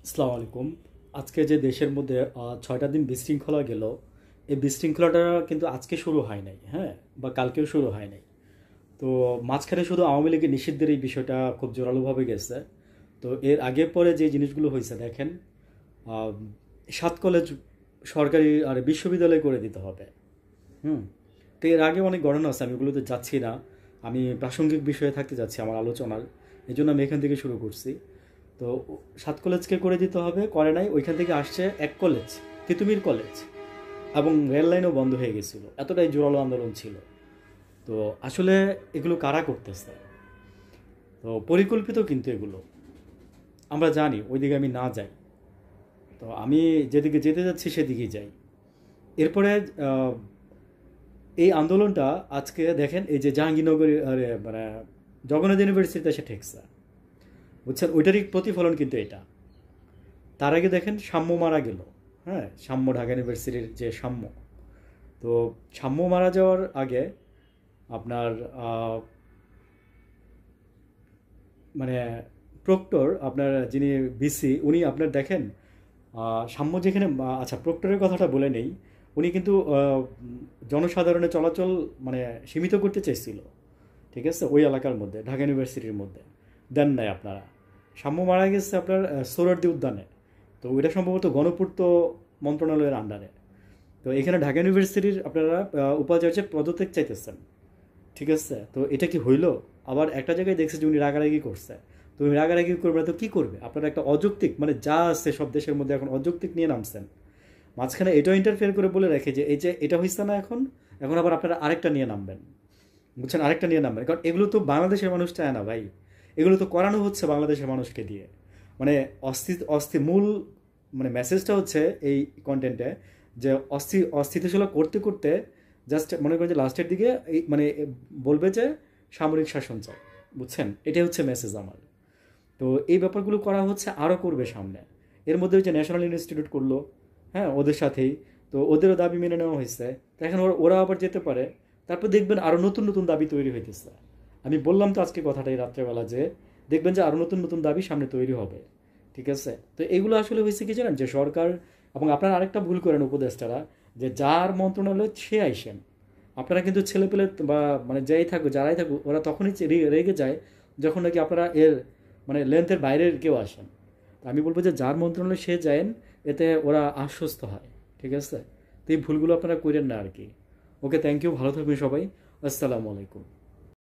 আসসালামু আলাইকুম। আজকে যে দেশের মধ্যে ৬টা দিন বিশৃঙ্খলা গেল, এই বিশৃঙ্খলাটা কিন্তু আজকে শুরু হয় নাই, হ্যাঁ, বা কালকেও শুরু হয় নাই। তো মাঝখানে শুধু আওয়ামী লীগের নিষিদ্ধের এই বিষয়টা খুব জোরালোভাবে গেছে। তো এর আগে পরে যে জিনিসগুলো হয়েছে দেখেন, আহ, ৭ কলেজ সরকারি আর বিশ্ববিদ্যালয় করে দিতে হবে। হুম। তো এর আগে অনেক ঘটনা আছে, আমি ওগুলোতে যাচ্ছি না। আমি প্রাসঙ্গিক বিষয়ে থাকতে যাচ্ছি আমার আলোচনার, এই জন্য আমি এখান থেকে শুরু করছি। তো ৭ কলেজকে করে দিতে হবে, করে নাই। ওইখান থেকে আসছে এক কলেজ, তিতুমির কলেজ, এবং রেল লাইনও বন্ধ হয়ে গেছিল, এতটাই জোরালো আন্দোলন ছিল। তো আসলে এগুলো কারা করতেছে? তো পরিকল্পিত কিন্তু এগুলো, আমরা জানি ওইদিকে আমি না যাই। তো আমি যেদিকে যেতে যাচ্ছি সেদিকেই যাই। এরপরে আহ, এই আন্দোলনটা আজকে দেখেন, এই যে জাহাঙ্গীরনগর মানে জগন্নাথ ইউনিভার্সিটিতে এসে ঠেকছে, বুঝছেন? ওইটারই প্রতিফলন কিন্তু এটা। তার আগে দেখেন সাম্য মারা গেল। হ্যাঁ, সাম্য, ঢাকা ইউনিভার্সিটির যে সাম্য। তো সাম্য মারা যাওয়ার আগে আপনার মানে প্রক্টর, আপনার যিনি বিসি, উনি আপনার দেখেন সাম্য যেখানে আচ্ছা, প্রক্টরের কথাটা বলে নেই। উনি কিন্তু জনসাধারণের চলাচল মানে সীমিত করতে চেয়েছিল, ঠিক আছে, ওই এলাকার মধ্যে, ঢাকা ইউনিভার্সিটির মধ্যে। দেন নাই আপনারা। সাম্য মারা গেছে আপনার সোহরাওয়ার্দী উদ্যানে। তো ওইটা সম্ভবত গণপূর্ত মন্ত্রণালয়ের আন্ডারে। তো এখানে ঢাকা ইউনিভার্সিটির আপনারা উপাচার্যের পদত্যাগ চাইতেছেন, ঠিক আছে? তো এটা কি হইল? আবার একটা জায়গায় দেখছে যে উনি রাগারাগি করছে। তো উনি রাগারাগি করবে না তো কী করবে? আপনারা একটা অযৌক্তিক, মানে যা আছে সব দেশের মধ্যে এখন অযৌক্তিক নিয়ে নামছেন। মাঝখানে এটাও ইন্টারফেয়ার করে বলে রাখে যে এই যে এটা হইছে না, এখন এখন আবার আপনারা আরেকটা নিয়ে নামবেন, বুঝছেন? আরেকটা নিয়ে নামবেন, কারণ এগুলো তো বাংলাদেশের মানুষ চায় না ভাই। এগুলো তো করানো হচ্ছে বাংলাদেশের মানুষকে দিয়ে। মানে মূল মানে মেসেজটা হচ্ছে এই কন্টেন্টে, যে অস্থিতিশীল করতে করতে জাস্ট মনে করেন যে লাস্টের দিকে এই মানে বলবে যে সামরিক শাসন চাই, বুঝছেন? এটাই হচ্ছে মেসেজ আমার। তো এই ব্যাপারগুলো করা হচ্ছে, আরও করবে সামনে। এর মধ্যে ওই যে ন্যাশনাল ইনস্টিটিউট করলো, হ্যাঁ, ওদের সাথেই। তো ওদেরও দাবি মেনে নেওয়া হয়েছে। তো এখন ওরা আবার যেতে পারে। তারপর দেখবেন আরও নতুন নতুন দাবি তৈরি হইতেছে। আমি বললাম তো আজকে কথাটাই রাত্রেবেলা, যে দেখবেন যে আরও নতুন নতুন দাবি সামনে তৈরি হবে, ঠিক আছে? তো এগুলো আসলে হয়েছে কি জানেন, যে সরকার, এবং আপনারা আরেকটা ভুল করেন উপদেষ্টারা, যে যার মন্ত্রণালয় সে আইসেন। আপনারা কিন্তু ছেলেপেলে বা মানে যাই থাকুক, যারাই থাকুক, ওরা তখনই রেগে যায় যখন নাকি আপনারা এর মানে লেন্থের বাইরের কেউ আসেন। তো আমি বলবো যে যার মন্ত্রণালয় সে যায়েন, এতে ওরা আশ্বস্ত হয়, ঠিক আছে? তো এই ভুলগুলো আপনারা করেন না আর কি। ওকে, থ্যাংক ইউ, ভালো থাকবেন সবাই। আসসালামু আলাইকুম।